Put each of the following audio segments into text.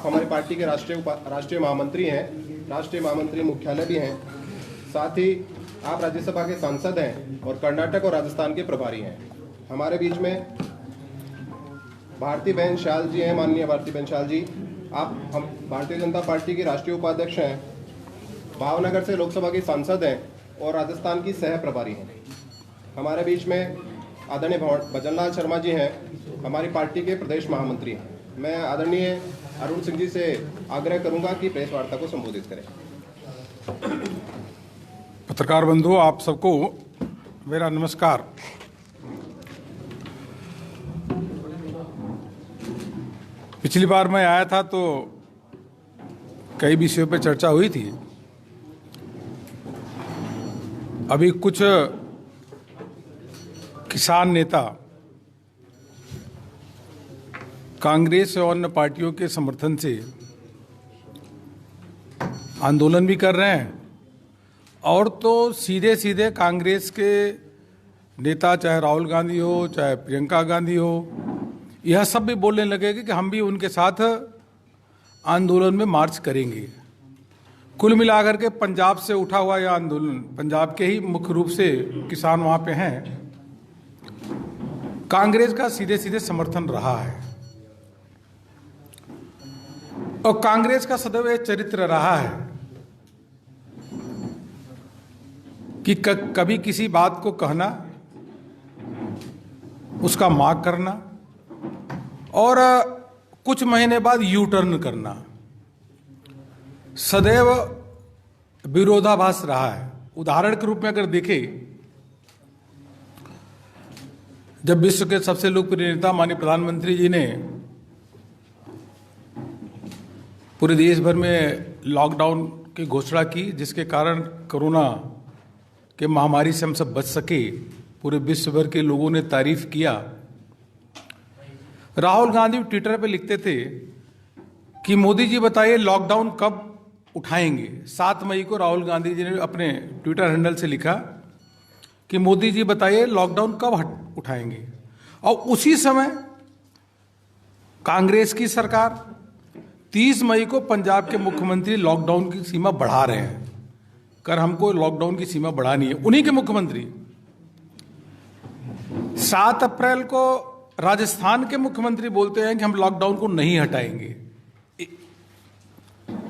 आप हमारी पार्टी के राष्ट्रीय महामंत्री हैं, राष्ट्रीय महामंत्री मुख्यालय भी हैं, साथ ही आप राज्यसभा के सांसद हैं और कर्नाटक और राजस्थान के प्रभारी हैं। हमारे बीच में भारती बहन शाल जी हैं। माननीय भारती बहन शाल जी, हम भारतीय जनता पार्टी के राष्ट्रीय उपाध्यक्ष हैं, भावनगर से लोकसभा की सांसद हैं और राजस्थान की सह प्रभारी हैं। हमारे बीच में आदरणीय भजनलाल शर्मा जी हैं, हमारी पार्टी के प्रदेश महामंत्री हैं। मैं आदरणीय अरुण सिंह जी से आग्रह करूंगा कि प्रेस वार्ता को संबोधित करें। पत्रकार बंधुओं, आप सबको मेरा नमस्कार। पिछली बार मैं आया था तो कई विषयों पर चर्चा हुई थी। अभी कुछ किसान नेता कांग्रेस और अन्य पार्टियों के समर्थन से आंदोलन भी कर रहे हैं और तो सीधे सीधे कांग्रेस के नेता, चाहे राहुल गांधी हो चाहे प्रियंका गांधी हो, यह सब भी बोलने लगे कि हम भी उनके साथ आंदोलन में मार्च करेंगे। कुल मिलाकर के पंजाब से उठा हुआ यह आंदोलन, पंजाब के ही मुख्य रूप से किसान वहां पे हैं, कांग्रेस का सीधे सीधे समर्थन रहा है। और कांग्रेस का सदैव यह चरित्र रहा है कि कभी किसी बात को कहना, उसका मांग करना और कुछ महीने बाद यू टर्न करना, सदैव विरोधाभास रहा है। उदाहरण के रूप में अगर देखें, जब विश्व के सबसे लोकप्रिय नेता माननीय प्रधानमंत्री जी ने पूरे देश भर में लॉकडाउन की घोषणा की, जिसके कारण कोरोना के महामारी से हम सब बच सके, पूरे विश्व भर के लोगों ने तारीफ किया। राहुल गांधी ट्विटर पे लिखते थे कि मोदी जी बताइए लॉकडाउन कब उठाएंगे। 7 मई को राहुल गांधी जी ने अपने ट्विटर हैंडल से लिखा कि मोदी जी बताइए लॉकडाउन कब उठाएंगे। और उसी समय कांग्रेस की सरकार 30 मई को पंजाब के मुख्यमंत्री लॉकडाउन की सीमा बढ़ा रहे हैं, कर हमको लॉकडाउन की सीमा बढ़ानी है। उन्हीं के मुख्यमंत्री 7 अप्रैल को राजस्थान के मुख्यमंत्री बोलते हैं कि हम लॉकडाउन को नहीं हटाएंगे।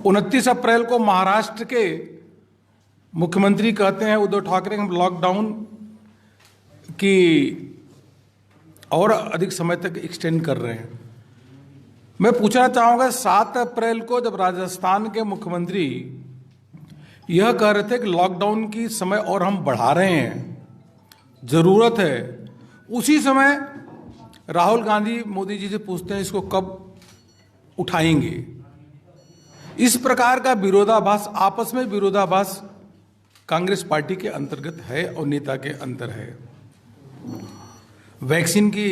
29 अप्रैल को महाराष्ट्र के मुख्यमंत्री कहते हैं, उद्धव ठाकरे, हम लॉकडाउन की और अधिक समय तक एक्सटेंड कर रहे हैं। मैं पूछना चाहूंगा, 7 अप्रैल को जब राजस्थान के मुख्यमंत्री यह कह रहे थे कि लॉकडाउन की समय और हम बढ़ा रहे हैं, जरूरत है, उसी समय राहुल गांधी मोदी जी से पूछते हैं इसको कब उठाएंगे। इस प्रकार का विरोधाभास, आपस में विरोधाभास कांग्रेस पार्टी के अंतर्गत है और नेता के अंदर है। वैक्सीन की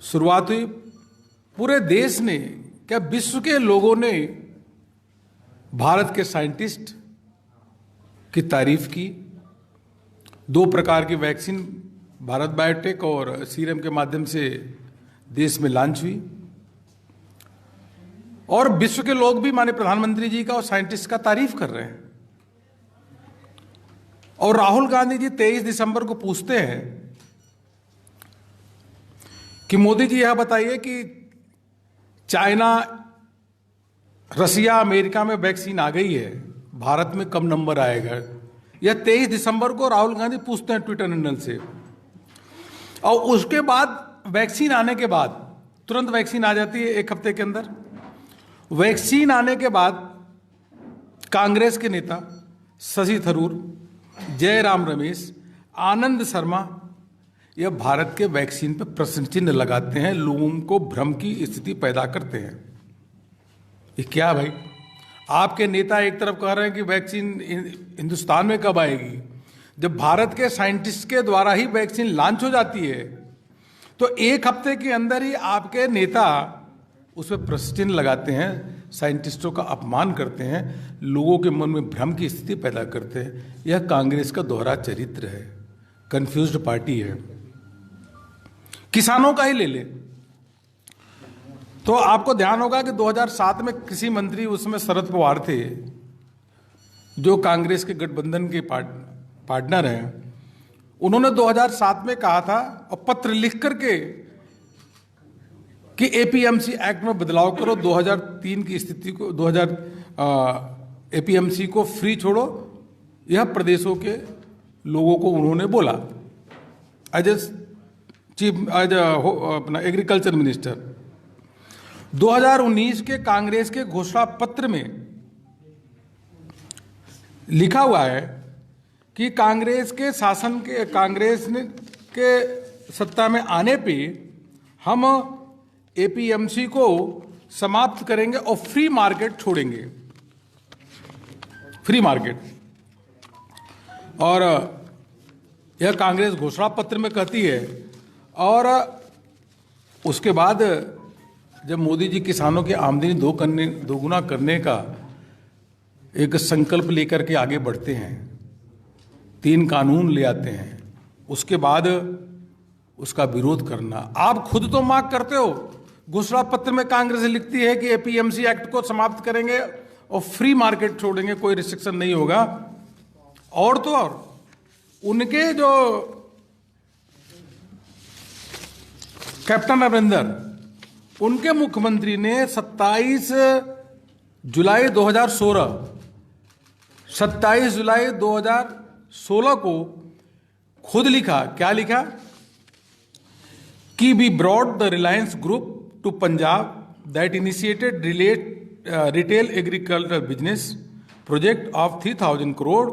शुरुआत हुई, पूरे देश ने, क्या विश्व के लोगों ने भारत के साइंटिस्ट की तारीफ की। 2 प्रकार की वैक्सीन भारत बायोटेक और सीरम के माध्यम से देश में लॉन्च हुई और विश्व के लोग भी माननीय प्रधानमंत्री जी का और साइंटिस्ट का तारीफ कर रहे हैं। और राहुल गांधी जी 23 दिसंबर को पूछते हैं कि मोदी जी यह बताइए कि चाइना, रसिया, अमेरिका में वैक्सीन आ गई है, भारत में कब नंबर आएगा। यह 23 दिसंबर को राहुल गांधी पूछते हैं ट्विटर हैंडल से। और उसके बाद वैक्सीन आने के बाद, तुरंत वैक्सीन आ जाती है 1 हफ्ते के अंदर। वैक्सीन आने के बाद कांग्रेस के नेता शशि थरूर, जयराम रमेश, आनंद शर्मा यह भारत के वैक्सीन पर प्रश्न चिन्ह लगाते हैं, लोगों को भ्रम की स्थिति पैदा करते हैं। ये क्या भाई, आपके नेता एक तरफ कह रहे हैं कि वैक्सीन हिंदुस्तान में कब आएगी, जब भारत के साइंटिस्ट के द्वारा ही वैक्सीन लॉन्च हो जाती है तो 1 हफ्ते के अंदर ही आपके नेता उस पर प्रश्न चिन्ह लगाते हैं, साइंटिस्टों का अपमान करते हैं, लोगों के मन में भ्रम की स्थिति पैदा करते हैं। यह कांग्रेस का दोहरा चरित्र है, कंफ्यूज्ड पार्टी है। किसानों का ही ले ले, तो आपको ध्यान होगा कि 2007 में किसी मंत्री, उसमें शरद पवार थे जो कांग्रेस के गठबंधन के पार्टनर हैं, उन्होंने 2007 में कहा था और पत्र लिख करके कि एपीएमसी एक्ट में बदलाव करो, 2003 की स्थिति को, 2000 एपीएमसी को फ्री छोड़ो, यह प्रदेशों के लोगों को उन्होंने बोला एज अपना एग्रीकल्चर मिनिस्टर। 2019 के कांग्रेस के घोषणा पत्र में लिखा हुआ है कि कांग्रेस के शासन के, कांग्रेस ने के सत्ता में आने पे हम एपीएमसी को समाप्त करेंगे और फ्री मार्केट छोड़ेंगे, फ्री मार्केट। और यह कांग्रेस घोषणा पत्र में कहती है। और उसके बाद जब मोदी जी किसानों की आमदनी दोगुना करने का एक संकल्प लेकर के आगे बढ़ते हैं, 3 कानून ले आते हैं, उसके बाद उसका विरोध करना। आप खुद तो मांग करते हो, घोषणा पत्र में कांग्रेस लिखती है कि एपीएमसी एक्ट को समाप्त करेंगे और फ्री मार्केट छोड़ेंगे, कोई रिस्ट्रिक्शन नहीं होगा। और तो और उनके जो कैप्टन अमरिंदर, उनके मुख्यमंत्री ने 27 जुलाई 2016 को खुद लिखा, क्या लिखा कि we brought the Reliance group to Punjab that initiated retail agriculture business project of 3000 crore.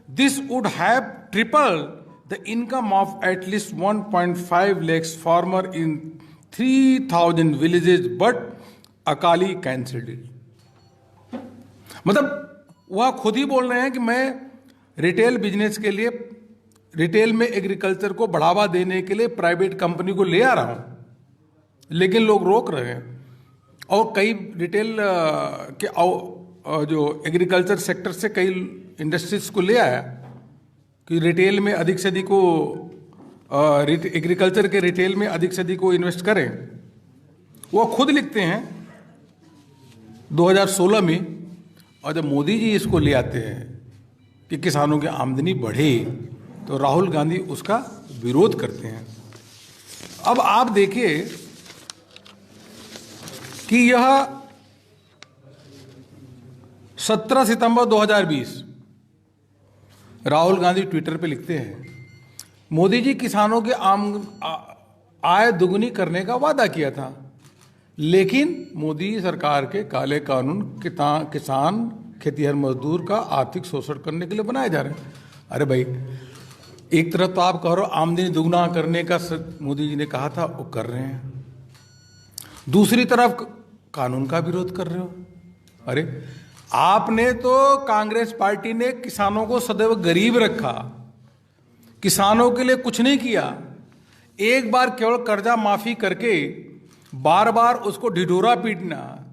This would have tripled the income of at least 1.5 lakhs farmer in 3000 villages, but Akali cancelled it. मतलब वह खुद ही बोल रहे हैं कि मैं रिटेल बिजनेस के लिए, रिटेल में एग्रीकल्चर को बढ़ावा देने के लिए प्राइवेट कंपनी को ले आ रहा हूं, लेकिन लोग रोक रहे हैं. और कई रिटेल के जो एग्रीकल्चर सेक्टर से कई इंडस्ट्रीज को ले आया कि रिटेल में अधिक से अधिक को, एग्रीकल्चर के रिटेल में अधिक से अधिक को इन्वेस्ट करें. वो खुद लिखते हैं 2016 में. और जब मोदी जी इसको ले आते हैं कि किसानों की आमदनी बढ़े, तो राहुल गांधी उसका विरोध करते हैं. अब आप देखिए कि यह 17 सितंबर 2020 राहुल गांधी ट्विटर पे लिखते हैं, मोदी जी किसानों के आय दुगुनी करने का वादा किया था, लेकिन मोदी सरकार के काले कानून किसान खेतीहर मजदूर का आर्थिक शोषण करने के लिए बनाए जा रहे हैं. अरे भाई, एक तरफ तो आप कह रहे हो आमदनी दुगना करने का मोदी जी ने कहा था, वो कर रहे हैं, दूसरी तरफ कानून का विरोध कर रहे हो. अरे आपने तो, कांग्रेस पार्टी ने किसानों को सदैव गरीब रखा, किसानों के लिए कुछ नहीं किया. एक बार केवल कर्जा माफी करके बार बार उसको ढिढोरा पीटना.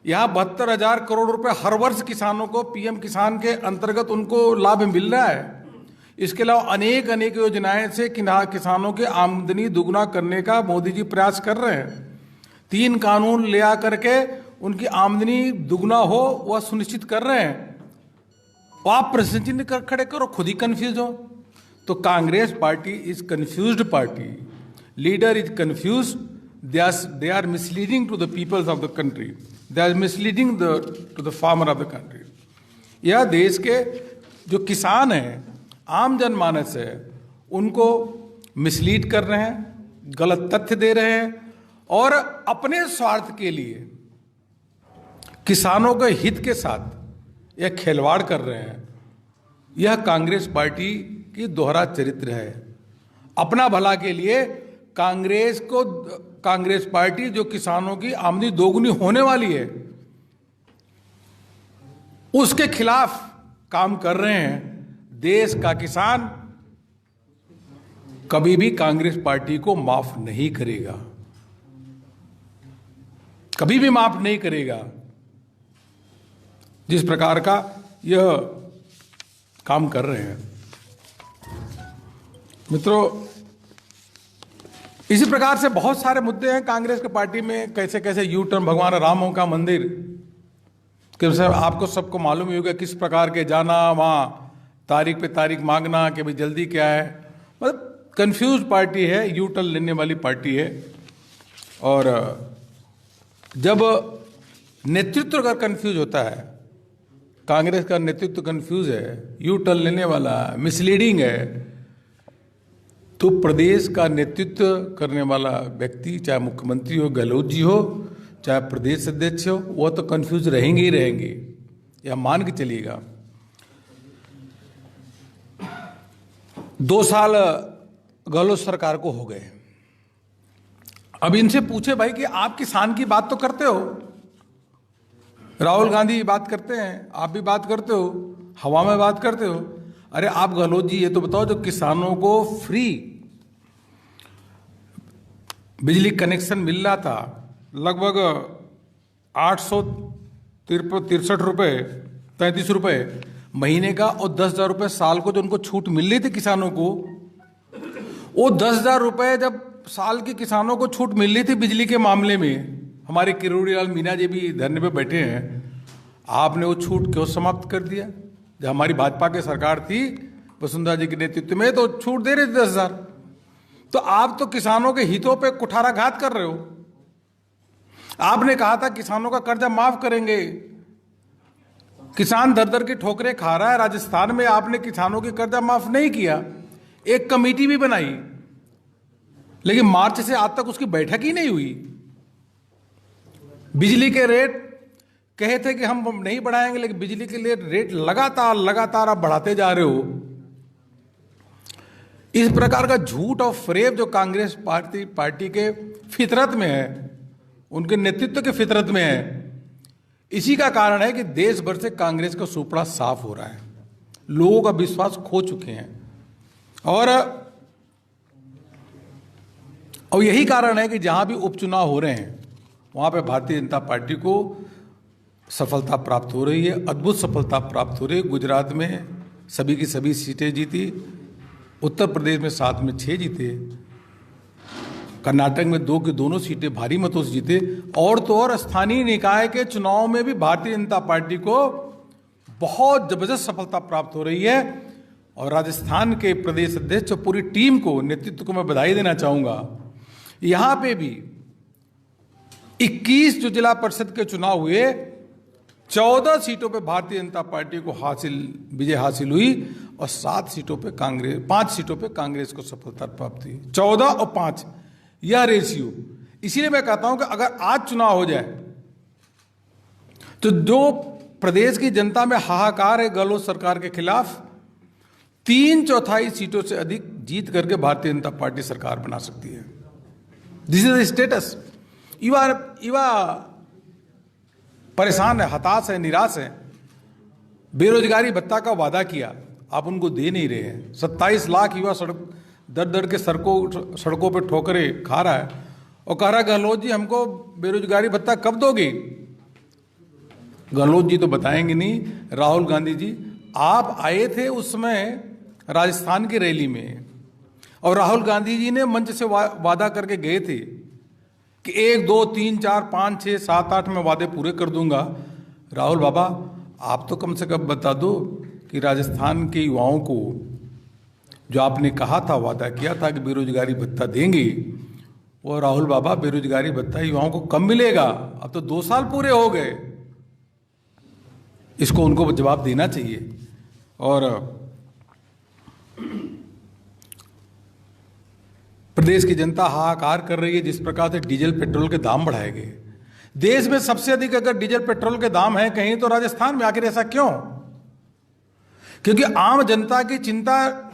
यहां 72,000 करोड़ रुपए हर वर्ष किसानों को पीएम किसान के अंतर्गत उनको लाभ मिल रहा है. इसके अलावा अनेक अनेक योजनाएं से किसानों की आमदनी दुगुना करने का मोदी जी प्रयास कर रहे हैं. 3 कानून ले आ करके उनकी आमदनी दुगना हो वह सुनिश्चित कर रहे हैं. और आप प्रश्न चिन्ह खड़े करो, खुद ही कंफ्यूज हो. तो Congress party is confused party, leader is confuse, they are misleading to the peoples of the country, they are misleading to the farmer of the country. यह देश के जो किसान हैं, आम जनमानस है, उनको मिसलीड कर रहे हैं, गलत तथ्य दे रहे हैं और अपने स्वार्थ के लिए किसानों के हित के साथ यह खिलवाड़ कर रहे हैं. यह कांग्रेस पार्टी की दोहरा चरित्र है. अपना भला के लिए कांग्रेस पार्टी जो किसानों की आमदनी दोगुनी होने वाली है, उसके खिलाफ काम कर रहे हैं. देश का किसान कभी भी कांग्रेस पार्टी को माफ नहीं करेगा, कभी भी माफ नहीं करेगा. जिस प्रकार का यह काम कर रहे हैं. मित्रों, इसी प्रकार से बहुत सारे मुद्दे हैं कांग्रेस की पार्टी में, कैसे कैसे यू टर्न, भगवान राम का मंदिर कि सर आपको सबको मालूम ही होगा किस प्रकार के जाना, वहाँ तारीख पे तारीख मांगना कि भाई जल्दी क्या है, मतलब कंफ्यूज पार्टी है, यू टर्न लेने वाली पार्टी है। और जब नेतृत्व अगर कंफ्यूज होता है, कांग्रेस का नेतृत्व कंफ्यूज है, यू टर्न लेने वाला, मिसलीडिंग है, तो प्रदेश का नेतृत्व करने वाला व्यक्ति, चाहे मुख्यमंत्री हो, गहलोत जी हो, चाहे प्रदेश अध्यक्ष हो, वो तो कंफ्यूज रहेंगे ही रहेंगे, यह मान के चलिएगा। 2 साल गहलोत सरकार को हो गए। अब इनसे पूछे भाई कि आप किसान की बात तो करते हो, राहुल गांधी बात करते हैं, आप भी बात करते हो, हवा में बात करते हो। अरे आप गहलोत जी ये तो बताओ, जो किसानों को फ्री बिजली कनेक्शन मिल रहा था लगभग 863 रुपये 33 रुपये महीने का, और 10,000 रुपये साल को जो उनको छूट मिल रही थी किसानों को, वो 10,000 रुपये जब साल के किसानों को छूट मिल रही थी बिजली के मामले में, हमारे किरोड़ी लाल मीणा जी भी धरने पे बैठे हैं, आपने वो छूट क्यों समाप्त कर दिया? जब हमारी भाजपा की सरकार थी वसुंधरा जी के नेतृत्व में, तो छूट दे रहे थे 10,000। तो आप तो किसानों के हितों पे कुठाराघात कर रहे हो। आपने कहा था किसानों का कर्जा माफ करेंगे, किसान दर दर की ठोकरें खा रहा है। राजस्थान में आपने किसानों की कर्जा माफ नहीं किया, एक कमेटी भी बनाई, लेकिन मार्च से आज तक उसकी बैठक ही नहीं हुई। बिजली के रेट कहे थे कि हम नहीं बढ़ाएंगे, लेकिन बिजली के लिए रेट लगातार आप बढ़ाते जा रहे हो। इस प्रकार का झूठ और फरेब जो कांग्रेस पार्टी के फितरत में है, उनके नेतृत्व के फितरत में है, इसी का कारण है कि देश भर से कांग्रेस का सुपड़ा साफ हो रहा है, लोगों का विश्वास खो चुके हैं। और यही कारण है कि जहां भी उपचुनाव हो रहे हैं वहां पे भारतीय जनता पार्टी को सफलता प्राप्त हो रही है, अद्भुत सफलता प्राप्त हो रही है। गुजरात में सभी की सभी सीटें जीती, उत्तर प्रदेश में 7 में 6 जीते, कर्नाटक में 2 की दोनों सीटें भारी मतों से जीते। और तो और स्थानीय निकाय के चुनाव में भी भारतीय जनता पार्टी को बहुत जबरदस्त सफलता प्राप्त हो रही है। और राजस्थान के प्रदेश अध्यक्ष और पूरी टीम को, नेतृत्व को मैं बधाई देना चाहूंगा। यहां पे भी 21 जो जिला परिषद के चुनाव हुए, 14 सीटों पे भारतीय जनता पार्टी को विजय हासिल हुई, और 5 सीटों पे कांग्रेस को सफलता प्राप्त हुई। 14 और 5 यह रेशियो। इसीलिए मैं कहता हूं कि अगर आज चुनाव हो जाए तो जो प्रदेश की जनता में हाहाकार है गहलोत सरकार के खिलाफ, 3/4 सीटों से अधिक जीत करके भारतीय जनता पार्टी सरकार बना सकती है। This is the status. युवा परेशान है, हताश है, निराश है। बेरोजगारी भत्ता का वादा किया, आप उनको दे नहीं रहे हैं। 27 लाख युवा दर के सड़कों पे ठोकरें खा रहा है, और कह रहा है गहलोत जी हमको बेरोजगारी भत्ता कब दोगे? गहलोत जी तो बताएंगे नहीं। राहुल गांधी जी, आप आए थे उस समय राजस्थान की रैली में, और राहुल गांधी जी ने मंच से वादा करके गए थे कि 1, 2, 3, 4, 5, 6, 7, 8 में वादे पूरे कर दूंगा। राहुल बाबा, आप तो कम से कम बता दो कि राजस्थान के युवाओं को जो आपने कहा था, वादा किया था कि बेरोजगारी भत्ता देंगे, वो राहुल बाबा बेरोजगारी भत्ता युवाओं को कब मिलेगा? अब तो 2 साल पूरे हो गए। इसको उनको जवाब देना चाहिए। और प्रदेश की जनता हाहाकार कर रही है जिस प्रकार से डीजल पेट्रोल के दाम बढ़ाए गए। देश में सबसे अधिक अगर डीजल पेट्रोल के दाम हैं कहीं तो राजस्थान में। आखिर ऐसा क्यों? क्योंकि आम जनता की चिंता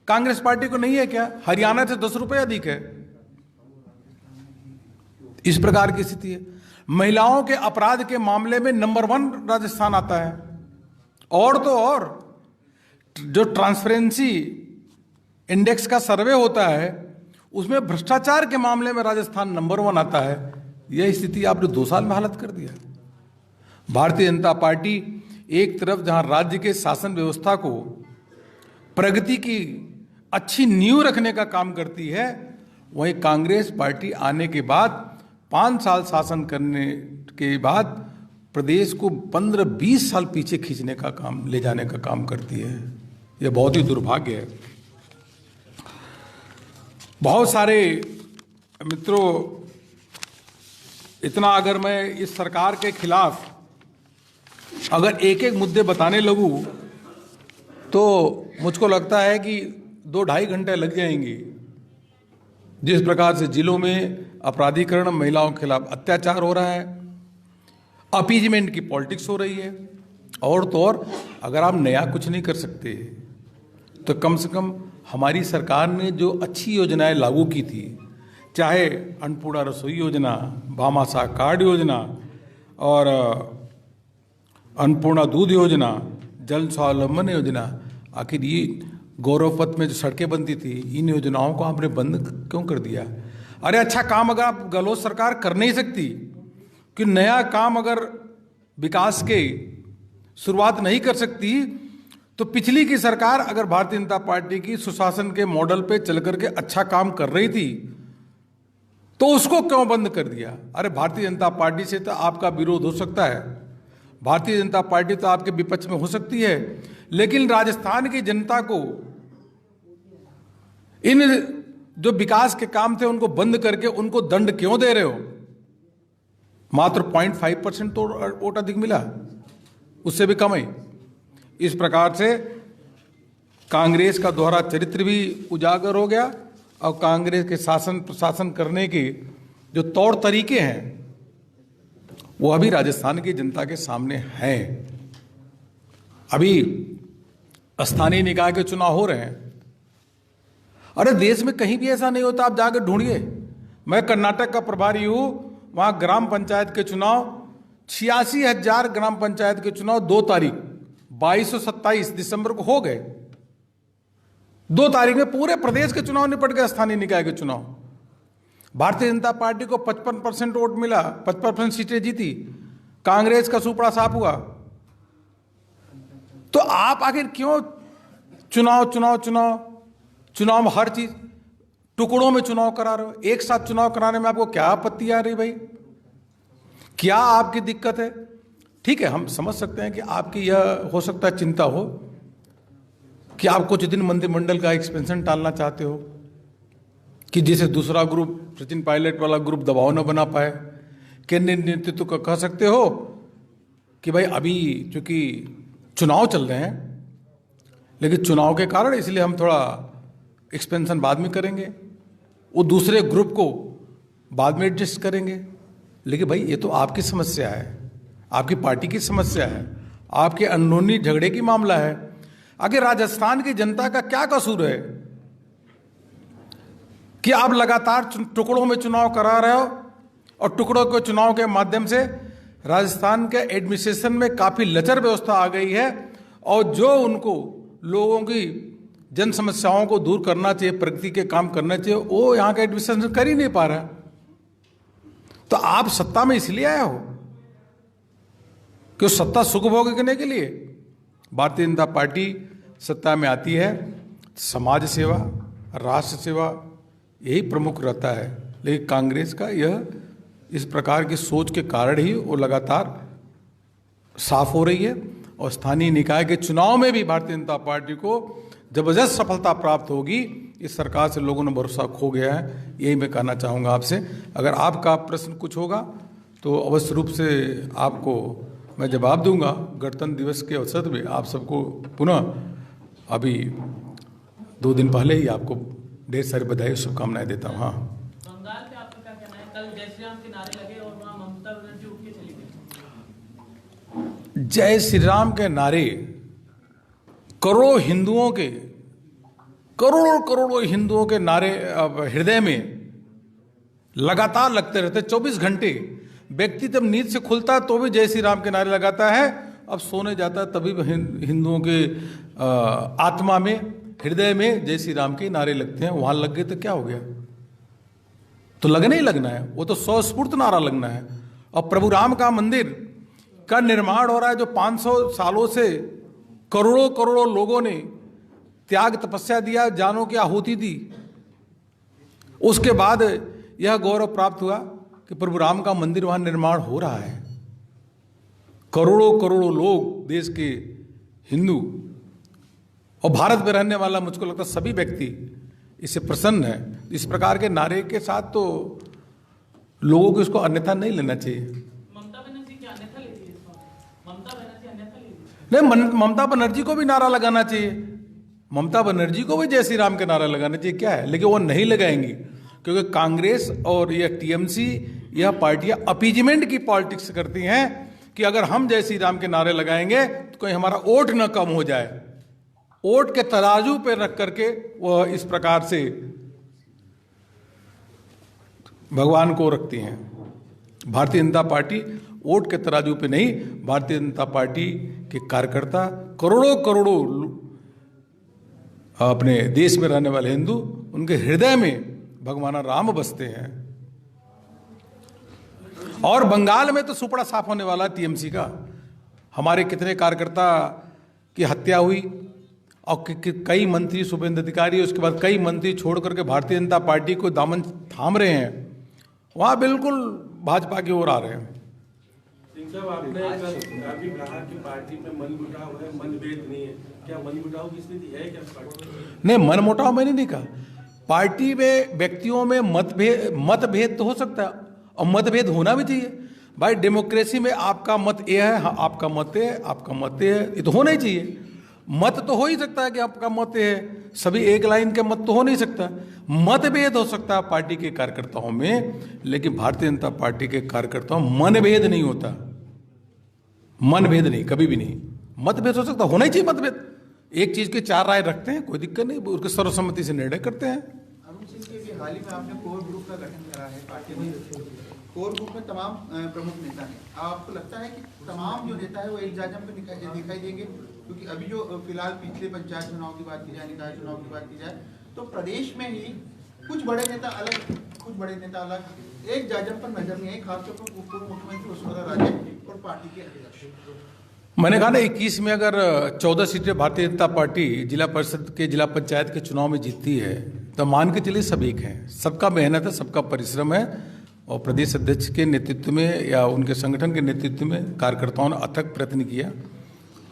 कांग्रेस पार्टी को नहीं है क्या? हरियाणा से 10 रुपए अधिक है। इस प्रकार की स्थिति है। महिलाओं के अपराध के मामले में नंबर 1 राजस्थान आता है। और तो और जो ट्रांसपेरेंसी इंडेक्स का सर्वे होता है उसमें भ्रष्टाचार के मामले में राजस्थान नंबर 1 आता है। यह स्थिति आपने 2 साल में हालत कर दिया। भारतीय जनता पार्टी एक तरफ जहां राज्य के शासन व्यवस्था को प्रगति की अच्छी नींव रखने का काम करती है, वहीं कांग्रेस पार्टी आने के बाद 5 साल शासन करने के बाद प्रदेश को 15-20 साल पीछे खींचने का काम, ले जाने का काम करती है। यह बहुत ही दुर्भाग्य है। बहुत सारे मित्रों, इतना अगर मैं इस सरकार के खिलाफ अगर एक एक मुद्दे बताने लगूं तो मुझको लगता है कि 2-2.5 घंटे लग जाएंगे। जिस प्रकार से जिलों में अपराधीकरण, महिलाओं के खिलाफ अत्याचार हो रहा है, अपीजमेंट की पॉलिटिक्स हो रही है, और तो और अगर आप नया कुछ नहीं कर सकते तो कम से कम हमारी सरकार ने जो अच्छी योजनाएं लागू की थी, चाहे अन्नपूर्णा रसोई योजना, भामाशाह कार्ड योजना और अन्नपूर्णा दूध योजना, जल स्वावलंबन योजना, आखिर ये गौरव पथ में जो सड़कें बनती थी, इन योजनाओं को आपने बंद क्यों कर दिया? अरे अच्छा काम अगर आप गहलोत सरकार कर नहीं सकती, कि नया काम अगर विकास के शुरुआत नहीं कर सकती, तो पिछली की सरकार अगर भारतीय जनता पार्टी की सुशासन के मॉडल पे चल करके अच्छा काम कर रही थी तो उसको क्यों बंद कर दिया? अरे भारतीय जनता पार्टी से तो आपका विरोध हो सकता है, भारतीय जनता पार्टी तो आपके विपक्ष में हो सकती है, लेकिन राजस्थान की जनता को इन जो विकास के काम थे उनको बंद करके उनको दंड क्यों दे रहे हो? मात्र 0.5% तो वोट अधिक मिला, उससे भी कम है। इस प्रकार से कांग्रेस का दोहरा चरित्र भी उजागर हो गया और कांग्रेस के शासन प्रशासन करने के जो तौर तरीके हैं वो अभी राजस्थान की जनता के सामने हैं। अभी स्थानीय निकाय के चुनाव हो रहे हैं। अरे देश में कहीं भी ऐसा नहीं होता, आप जाकर ढूंढिए। मैं कर्नाटक का प्रभारी हूं, वहां ग्राम पंचायत के चुनाव 86,000 ग्राम पंचायत के चुनाव 2 तारीख 22 और 27 दिसंबर को हो गए। 2 तारीख में पूरे प्रदेश के चुनाव निपट गए, स्थानीय निकाय के चुनाव। भारतीय जनता पार्टी को 55% वोट मिला, 55% सीटें जीती, कांग्रेस का सुपड़ा साफ हुआ। तो आप आखिर क्यों चुनाव में हर चीज टुकड़ों में चुनाव करा रहे हो? एक साथ चुनाव कराने में आपको क्या आपत्ति आ रही भाई? क्या आपकी दिक्कत है? ठीक है, हम समझ सकते हैं कि आपकी यह हो सकता है चिंता हो कि आप कुछ दिन मंत्रिमंडल का एक्सपेंशन टालना चाहते हो, कि जिसे दूसरा ग्रुप, सचिन पायलट वाला ग्रुप दबाव न बना पाए। केंद्रीय नेतृत्व को कह सकते हो कि भाई अभी चूंकि चुनाव चल रहे हैं, लेकिन चुनाव के कारण इसलिए हम थोड़ा एक्सपेंशन बाद में करेंगे, वो दूसरे ग्रुप को बाद में एडजस्ट करेंगे। लेकिन भाई ये तो आपकी समस्या है, आपकी पार्टी की समस्या है, आपके अंदरूनी झगड़े की मामला है। आगे राजस्थान की जनता का क्या कसूर है कि आप लगातार टुकड़ों में चुनाव करा रहे हो, और टुकड़ों के चुनाव के माध्यम से राजस्थान के एडमिनिस्ट्रेशन में काफी लचर व्यवस्था आ गई है, और जो उनको लोगों की जन समस्याओं को दूर करना चाहिए, प्रगति के काम करना चाहिए, वो यहाँ का एडमिनिस्ट्रेशन कर ही नहीं पा रहा। तो आप सत्ता में इसलिए आए हो कि सत्ता सुख भोगने के लिए? भारतीय जनता पार्टी सत्ता में आती है, समाज सेवा, राष्ट्र सेवा यही प्रमुख रहता है। लेकिन कांग्रेस का यह इस प्रकार की सोच के कारण ही वो लगातार साफ हो रही है, और स्थानीय निकाय के चुनाव में भी भारतीय जनता पार्टी को जबरदस्त सफलता प्राप्त होगी। इस सरकार से लोगों ने भरोसा खो गया है, यही मैं कहना चाहूँगा आपसे। अगर आपका प्रश्न कुछ होगा तो अवश्य रूप से आपको मैं जवाब दूंगा। गणतंत्र दिवस के अवसर में आप सबको पुनः अभी 2 दिन पहले ही आपको ढेर सारी बधाई और शुभकामनाएं देता हूँ। हाँ, बंगाल पे आपका क्या कहना है? कल जय श्री राम के नारे लगे और वहाँ ममता बनर्जी उठ के चली गई। जय श्री राम के नारे करोड़ों हिंदुओं के नारे हृदय में लगातार लगते रहते। 24 घंटे व्यक्ति जब नींद से खुलता है तो भी जय श्री राम के नारे लगाता है, अब सोने जाता है तभी हिंदुओं के आत्मा में, हृदय में जय श्री राम के नारे लगते हैं। वहां लग गए तो क्या हो गया? तो लगना ही लगना है, वो तो स्वस्फूर्त नारा लगना है। और प्रभु राम का मंदिर का निर्माण हो रहा है, जो 500 सालों से करोड़ों लोगों ने त्याग तपस्या दिया, जानों की आहुति दी, उसके बाद यह गौरव प्राप्त हुआ कि प्रभु राम का मंदिर वहां निर्माण हो रहा है। करोड़ों करोड़ों लोग देश के हिंदू और भारत में रहने वाला मुझको लगता है सभी व्यक्ति इससे प्रसन्न है। इस प्रकार के नारे के साथ तो लोगों को इसको अन्यथा नहीं लेना चाहिए। ममता बनर्जी की अन्यथा लेती है इसको? ममता बनर्जी अन्यथा लेती है? नहीं, ममता बनर्जी को भी नारा लगाना चाहिए, ममता बनर्जी को भी जय श्री राम के नारा लगाना चाहिए, क्या है, लेकिन वो नहीं लगाएंगी क्योंकि कांग्रेस और यह टीएमसी, यह पार्टियां अपीजमेंट की पॉलिटिक्स करती हैं कि अगर हम जय श्री राम के नारे लगाएंगे तो कहीं हमारा वोट न कम हो जाए। वोट के तराजू पे रख करके वह इस प्रकार से भगवान को रखती हैं। भारतीय जनता पार्टी वोट के तराजू पे नहीं, भारतीय जनता पार्टी के कार्यकर्ता करोड़ों करोड़ों अपने देश में रहने वाले हिंदू, उनके हृदय में भगवान राम बसते हैं। और बंगाल में तो सुपड़ा साफ होने वाला टीएमसी का। हमारे कितने कार्यकर्ता की हत्या हुई और कई मंत्री, शुभेंदु अधिकारी, उसके बाद कई मंत्री छोड़ करके भारतीय जनता पार्टी को दामन थाम रहे हैं, वहां बिल्कुल भाजपा की ओर आ रहे हैं। सिंह साहब, आपने अभी कहा कि पार्टी में मनमुटाव है, मनभेद नहीं है। क्या मनमुटाव की स्थिति है क्या पार्टी में? नहीं, मनमुटाव मैंने नहीं कहा। पार्टी में व्यक्तियों में मतभेद तो हो सकता है और मतभेद होना भी चाहिए। भाई डेमोक्रेसी में आपका मत ये है, हाँ, आपका मत है, आपका मत है, ये तो होना ही चाहिए। मत तो हो ही सकता है कि आपका मत है, सभी एक लाइन के मत तो हो नहीं सकता। मतभेद हो सकता है पार्टी के कार्यकर्ताओं में, लेकिन भारतीय जनता पार्टी के कार्यकर्ताओं में मनभेद नहीं होता। मनभेद नहीं, कभी भी नहीं। मतभेद हो सकता, होना ही चाहिए मतभेद। एक चीज के चार राय रखते हैं, कोई दिक्कत नहीं, उसके सर्वसम्मति से निर्णय करते हैं। अरुण सिंह के भी हाल ही में आपने कोर ग्रुप का गठन करा है पार्टी में। कोर ग्रुप में तमाम प्रमुख नेता हैं। आपको लगता है कि तमाम जो नेता है वो एक जाजम पे दिखाई देंगे? क्योंकि अभी जो फिलहाल पिछले पंचायत चुनाव की बात की जाए, निकाय चुनाव की बात की जाए, तो प्रदेश में ही कुछ बड़े नेता अलग, कुछ बड़े नेता अलग, एक जाजम पर नजर नहीं आई, खासतौर पर पूर्व मुख्यमंत्री वसुंधरा राजे और पार्टी के अध्यक्ष। मैंने कहा ना, 21 में अगर 14 सीटें भारतीय जनता पार्टी जिला परिषद के, जिला पंचायत के चुनाव में जीतती है तो मान के चलिए सब एक हैं। सबका मेहनत है, सबका परिश्रम है और प्रदेश अध्यक्ष के नेतृत्व में या उनके संगठन के नेतृत्व में कार्यकर्ताओं ने अथक प्रयत्न किया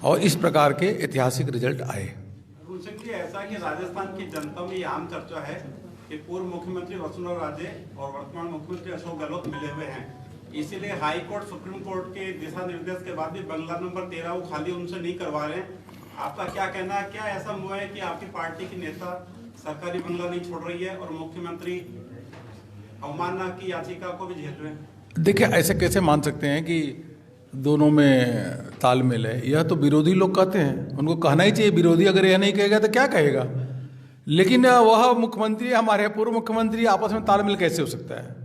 और इस प्रकार के ऐतिहासिक रिजल्ट आए। भूषण जी, ऐसा कि राजस्थान की जनता में ये आम चर्चा है कि पूर्व मुख्यमंत्री वसुंधरा राजे और वर्तमान मुख्यमंत्री अशोक गहलोत मिले हुए हैं, इसीलिए हाई कोर्ट, सुप्रीम कोर्ट के दिशा निर्देश के बाद भी बंगला नंबर 13 वो खाली उनसे नहीं करवा रहे हैं। आपका क्या कहना है? क्या ऐसा हुआ है कि आपकी पार्टी की नेता सरकारी बंगला नहीं छोड़ रही है और मुख्यमंत्री अवमानना की याचिका को भी झेल रहे हैं? देखिए, ऐसे कैसे मान सकते हैं कि दोनों में तालमेल है? यह तो विरोधी लोग कहते हैं, उनको कहना ही चाहिए। विरोधी अगर यह नहीं कहेगा तो क्या कहेगा? लेकिन वह मुख्यमंत्री, हमारे पूर्व मुख्यमंत्री, आपस में तालमेल कैसे हो सकता है?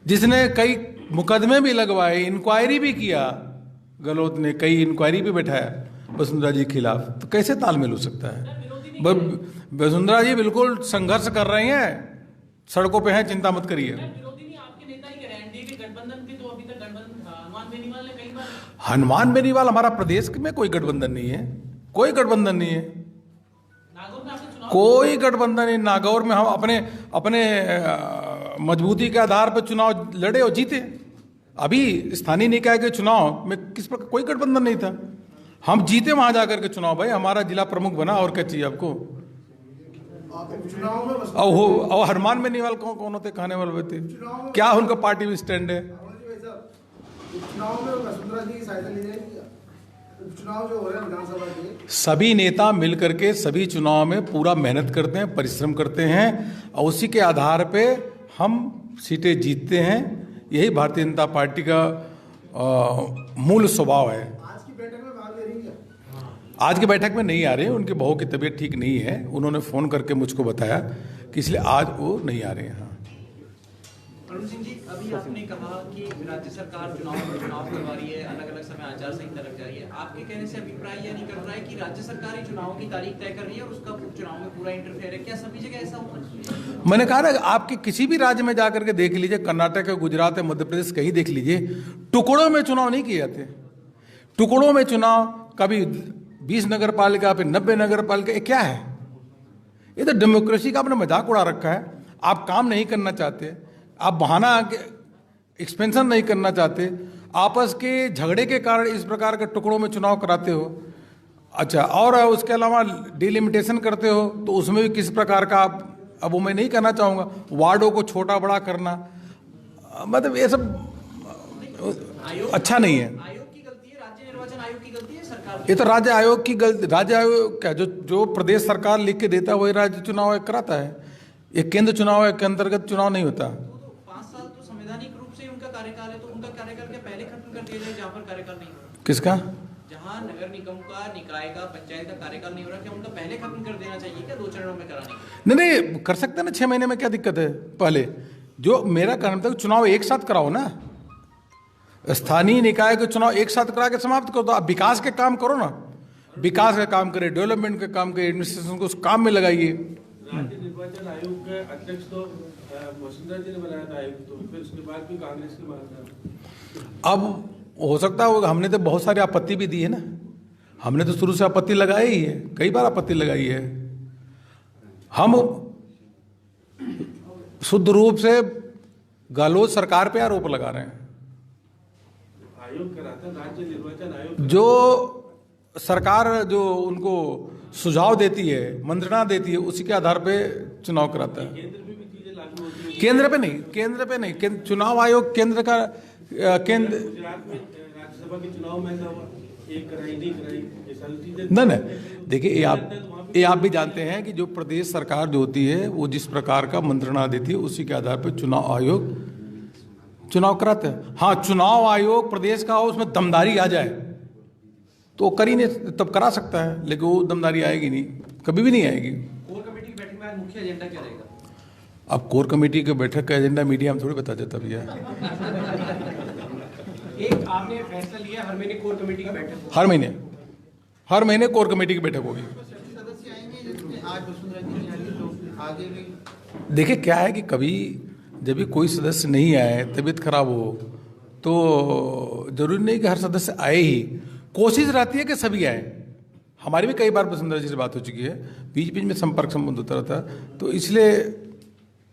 जिसने कई मुकदमे भी लगवाए, इंक्वायरी भी किया, गहलोत ने कई इंक्वायरी भी बैठाया वसुंधरा जी के खिलाफ, तो कैसे तालमेल हो सकता है? वसुंधरा जी बिल्कुल संघर्ष कर रही हैं, सड़कों पे हैं, चिंता मत करिए। विरोधी नहीं, आपके नेता ही कह रहे हैं एनडीए के गठबंधन के, तो अभी तक गठबंधन था। हनुमान बेनीवाल ने कई बार, हनुमान बेनीवाल, हमारा प्रदेश में कोई गठबंधन नहीं है, कोई गठबंधन नहीं है, नागौर में आपने चुनाव, कोई गठबंधन नहीं। नागौर में हम अपने मजबूती के आधार पर चुनाव लड़े और जीते। अभी स्थानीय निकाय के चुनाव में किस प्रकार कोई गठबंधन नहीं था, हम जीते वहां जाकर के चुनाव। भाई हमारा जिला प्रमुख बना, और क्या चाहिए आपको? और हनुमान बेनीवाल कौन होते कहने वाले व्यक्ति? क्या उनका पार्टी में स्टैंड है? चुनाव में वसुंधरा जी की सहायता ली जाएगी? चुनाव जो हो रहे हैं विधानसभा के, सभी नेता मिलकर के सभी चुनाव में पूरा मेहनत करते हैं, परिश्रम करते हैं और उसी के आधार पे हम सीटें जीतते हैं। यही भारतीय जनता पार्टी का मूल स्वभाव है। आज की बैठक में भाग ले रही है? आज की बैठक में नहीं आ रहे हैं, उनकी बहू की तबीयत ठीक नहीं है, उन्होंने फ़ोन करके मुझको बताया कि इसलिए आज वो नहीं आ रहे हैं। अरुण सिंह जी, अभी आपने कहा कि राज्य सरकार चुनाव करवा रही है, अलग अलग समय आचार संहिता लग जा रही है। आपके कहने से अभिप्राय यह नहीं कर रहा है कि राज्य सरकार ही चुनाव की तारीख तय कर रही है और उसका चुनाव में पूरा इंटरफेयर है? क्या सभी जगह ऐसा होगा? मैंने कहा ना, आपके किसी भी राज्य में जाकर के देख लीजिए, कर्नाटक है, गुजरात है, मध्य प्रदेश, कहीं देख लीजिए, टुकड़ों में चुनाव नहीं किए जाते। टुकड़ों में चुनाव, कभी 20 नगर पालिका, फिर 90 नगर पालिका, क्या है? ये तो डेमोक्रेसी का आपने मजाक उड़ा रखा है। आप काम नहीं करना चाहते, आप बहाना एक्सपेंशन नहीं करना चाहते, आपस के झगड़े के कारण इस प्रकार के टुकड़ों में चुनाव कराते हो। अच्छा, और उसके अलावा डिलिमिटेशन करते हो तो उसमें भी किस प्रकार का आप, अब वो मैं नहीं कहना चाहूँगा, वार्डों को छोटा बड़ा करना, मतलब ये सब अच्छा नहीं है। आयोग की गलती है, राज्य निर्वाचन आयोग की गलती है, सरकार ये तो राज्य आयोग की गलती, राज्य आयोग क्या, जो प्रदेश सरकार लिख के देता है वही राज्य चुनाव आयोग कराता है। ये केंद्र चुनाव आयोग के अंतर्गत चुनाव नहीं होता। तो 5 साल तो संवैधानिक रूप से उनका कार्यकाल है, तो उनका कार्यकाल के पहले खत्म कर दिया जाए जहाँ पर कार्यकाल नहीं हो रहा। किसका? जहाँ नगर निगम का, निकाय का, पंचायत का कार्यकाल नहीं हो रहा, क्या उनका पहले खत्म कर देना चाहिए क्या 2 चरणों में कराने का? नहीं, कर सकते हैं ना, 6 महीने में क्या दिक्कत है। पहले जो मेरा कहना था, चुनाव एक साथ कराओ ना, स्थानीय निकाय के चुनाव एक साथ करा के समाप्त कर दो। आप विकास के काम करो ना, विकास का काम करे, डेवलपमेंट का काम करे, एडमिनिस्ट्रेशन को उस काम में लगाइए। राज्य निर्वाचन आयोग के अध्यक्ष तो वसुंधरा जी ने बनाया था आयोग, तो फिर उसके बाद भी कांग्रेस की मांग। अब हो सकता है हमने तो बहुत सारी आपत्ति भी दी है ना, हमने तो शुरू से आपत्ति लगाई ही है, कई बार आपत्ति लगाई है। हम शुद्ध रूप से गहलोत सरकार पे आरोप लगा रहे हैं। आयोग कराता राज्य निर्वाचन आयोग, जो सरकार जो उनको सुझाव देती है, मंत्रणा देती है, उसी के आधार पे चुनाव कराता है। केंद्र में भी चीजें लागू होती है। केंद्र पे नहीं, चुनाव आयोग केंद्र का केंद्र। गुजरात में राज्यसभा के चुनाव में ऐसा हुआ, एक कराई नहीं कराई, ये सारी चीजें। नहीं, देखिए ये आप भी जानते हैं कि जो प्रदेश सरकार जो होती है वो जिस प्रकार का मंत्रणा देती है उसी के आधार पर चुनाव आयोग चुनाव कराता है। हाँ, चुनाव आयोग प्रदेश का हो, उसमें दमदारी आ जाए तो कर ही नहीं, तब करा सकता है, लेकिन वो दमदारी आएगी नहीं, कभी भी नहीं आएगी। कोर कमेटी की बैठक में आज मुख्य एजेंडा क्या रहेगा? अब कोर कमेटी के बैठक का एजेंडा मीडिया में थोड़ी बता देता भैया। एक आपने फैसला लिया हर महीने कोर कमेटी की बैठक होगी। हर महीने कोर कमेटी की बैठक होगी। सदस्य आएंगे, जैसे आज वसुंधरा जी नहीं आ रही तो आगे भी। देखिए क्या है कि कभी जब भी कोई सदस्य नहीं आए, तबीयत खराब हो, तो जरूरी नहीं कि हर सदस्य आए ही, कोशिश रहती है कि सभी आए। हमारी भी कई बार वसुंधरा जी से बात हो चुकी है, बीच बीच में संपर्क संबंध होता रहता है, तो इसलिए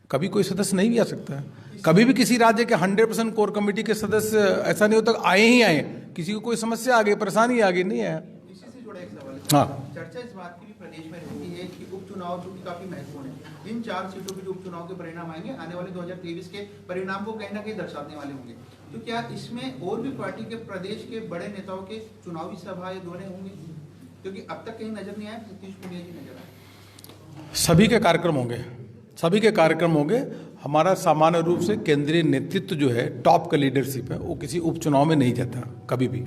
कभी कोई सदस्य नहीं भी आ सकता है। कभी भी किसी राज्य के 100% कोर कमेटी के सदस्य ऐसा नहीं होता आए ही आए, किसी को कोई समस्या आ गई, परेशानी आ गई, नहीं आया। इसी से जुड़ा एक सवाल है। हाँ, चर्चा इस बात की भी प्रदेश में रहती है कि उपचुनाव जो कि काफी महत्वपूर्ण है, इन 4 सीटों के जो उपचुनाव के परिणाम आएंगे आने वाले 2023 के परिणाम को कहीं ना कहीं दर्शाने वाले होंगे, तो क्या इसमें और भी पार्टी के प्रदेश के बड़े नेताओं के चुनावी सभा या दौरे होंगे? क्योंकि अब तक कहीं नजर नहीं आया, नीतीश कुमार जी नजर आए। सभी के कार्यक्रम होंगे, सभी के कार्यक्रम होंगे। हमारा सामान्य रूप से केंद्रीय नेतृत्व जो है, टॉप का लीडरशिप है, वो किसी उपचुनाव में नहीं जाता कभी भी,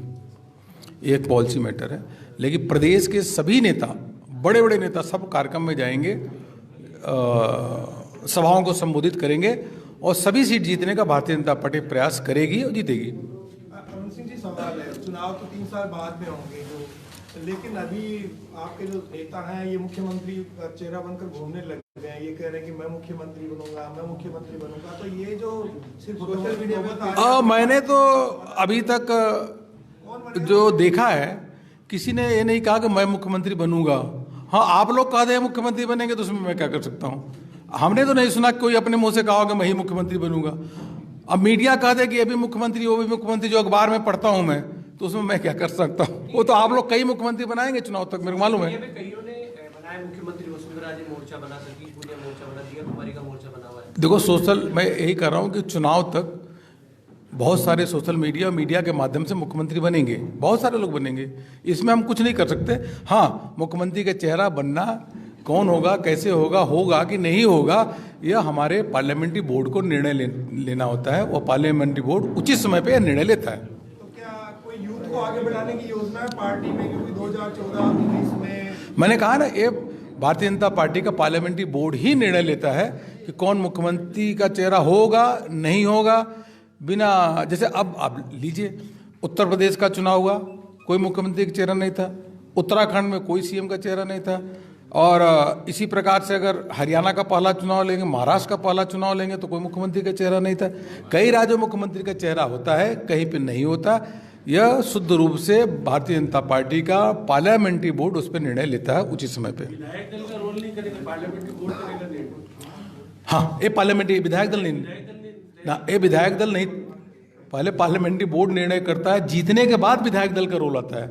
ये एक पॉलिसी मैटर है। लेकिन प्रदेश के सभी नेता, बड़े बड़े नेता सब कार्यक्रम में जाएंगे, सभाओं को संबोधित करेंगे और सभी सीट जीतने का भारतीय जनता पार्टी प्रयास करेगी और जीतेगी। अरुण सिंह जी, सवाल है, चुनाव तो 3 साल बाद में होंगे लेकिन अभी आपके जो नेता हैं ये मुख्यमंत्री का चेहरा बनकर घूमने लग गए हैं, ये कह रहे हैं कि मैं मुख्यमंत्री बनूंगा, मैं मुख्यमंत्री बनूंगा, तो ये जो सिर्फ सोशल मीडिया में मैंने तो अभी तक जो देखा है, किसी ने ये नहीं कहा कि मैं मुख्यमंत्री बनूंगा। हाँ, आप लोग कह दे मुख्यमंत्री बनेंगे तो उसमें मैं क्या कर सकता हूँ। हमने तो नहीं सुना कोई अपने मुंह से कहा कि मैं ही मुख्यमंत्री बनूंगा। अब मीडिया कह दे कि ये भी मुख्यमंत्री, वो भी मुख्यमंत्री, जो अखबार में पढ़ता हूँ मैं, तो उसमें मैं क्या कर सकता हूँ। वो तो आप लोग कई मुख्यमंत्री बनाएंगे चुनाव तक, मेरे को मालूम है। कईयों ने बनाया मुख्यमंत्री, वसुंधरा जी मोर्चा बना, सतीश पूनिया मोर्चा बना, दिया कुमारी का मोर्चा बना हुआ है। देखो, सोशल, मैं यही कर रहा हूँ कि चुनाव तक बहुत सारे सोशल मीडिया के माध्यम से मुख्यमंत्री बनेंगे, बहुत सारे लोग बनेंगे, इसमें हम कुछ नहीं कर सकते। हाँ, मुख्यमंत्री का चेहरा बनना, कौन होगा, कैसे होगा, होगा कि नहीं होगा, यह हमारे पार्लियामेंट्री बोर्ड को निर्णय लेना होता है। वो पार्लियामेंट्री बोर्ड उचित समय पे निर्णय लेता है। तो क्या कोई यूथ को आगे बढ़ाने की योजना है पार्टी में, क्योंकि 2014-19 में मैंने कहा ना, ये भारतीय जनता पार्टी का पार्लियामेंट्री बोर्ड ही निर्णय लेता है कि कौन मुख्यमंत्री का चेहरा होगा, नहीं होगा। बिना, जैसे अब आप लीजिए, उत्तर प्रदेश का चुनाव हुआ, कोई मुख्यमंत्री का चेहरा नहीं था, उत्तराखंड में कोई सीएम का चेहरा नहीं था, और इसी प्रकार से अगर हरियाणा का पहला चुनाव लेंगे, महाराष्ट्र का पहला चुनाव लेंगे, तो कोई मुख्यमंत्री का चेहरा नहीं था। कई राज्यों में मुख्यमंत्री का चेहरा होता है, कहीं पे नहीं होता। यह शुद्ध रूप से भारतीय जनता पार्टी का पार्लियामेंट्री बोर्ड उस पर निर्णय लेता है उचित समय पे। विधायक दल का रोल नहीं करेगा, पार्लियामेंट्री बोर्ड करेगा। हाँ, ये पार्लियामेंट्री विधायक दल नहीं ना, ये विधायक दल नहीं, पहले पार्लियामेंट्री बोर्ड निर्णय करता है, जीतने के बाद विधायक दल का रोल आता है।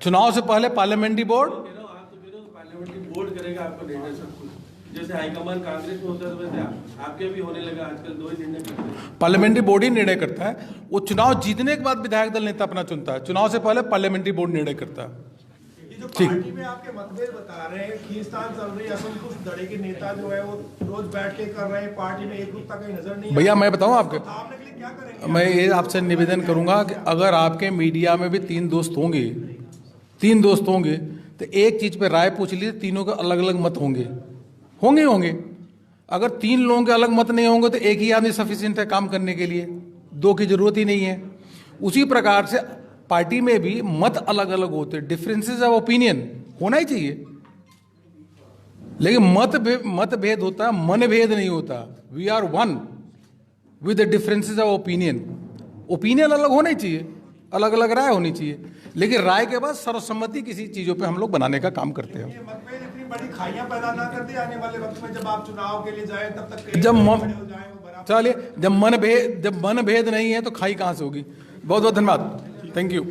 चुनाव से पहले पार्लियामेंट्री बोर्ड, आप तो कह रहे हो पार्लियामेंट्री बोर्ड करेगा आपको निर्णय सब कुछ, जैसे हाईकमान कांग्रेस में होता है वैसे आपके भी होने लगा, आजकल 2 ही निर्णय करते हैं। पार्लियामेंट्री बोर्ड ही निर्णय करता है। वो चुनाव जीतने के बाद विधायक दल नेता अपना चुनता है, चुनाव से पहले पार्लियामेंट्री बोर्ड निर्णय करता है। ये जो ठीक। पार्टी में आपके मतभेद बता रहे हैं, खींचतान चल रही है, असंतुष्ट धड़े के नेता जो है वो रोज बैठ के कर रहे हैं, पार्टी में एकजुटता कहीं नजर नहीं। भैया मैं बताऊं आपके, आपने के लिए क्या करेंगे? मैं ये आपसे निवेदन करूंगा कि अगर आपके मीडिया में भी 3 दोस्त होंगे तो एक चीज पे राय पूछ लीजिए, तीनों के अलग अलग मत होंगे। अगर 3 लोगों के अलग मत नहीं होंगे तो एक ही आदमी सफिशिएंट है काम करने के लिए, 2 की जरूरत ही नहीं है। उसी प्रकार से पार्टी में भी मत अलग अलग होते, डिफरेंसेस ऑफ ओपिनियन होना ही चाहिए, लेकिन मतभेद होता है, मनभेद नहीं होता। We are one with the differences of opinion अलग होना ही चाहिए, अलग अलग राय होनी चाहिए, लेकिन राय के बाद सर्वसम्मति किसी चीजों पे हम लोग बनाने का काम करते हैं। ये मतभेद इतनी बड़ी खाइयां पैदा ना कर दे आने वाले वक्त में, जब आप चुनाव के लिए जाए तब तक चलिए, जब मनभेद नहीं है तो खाई कहां से होगी। बहुत बहुत धन्यवाद, थैंक यू।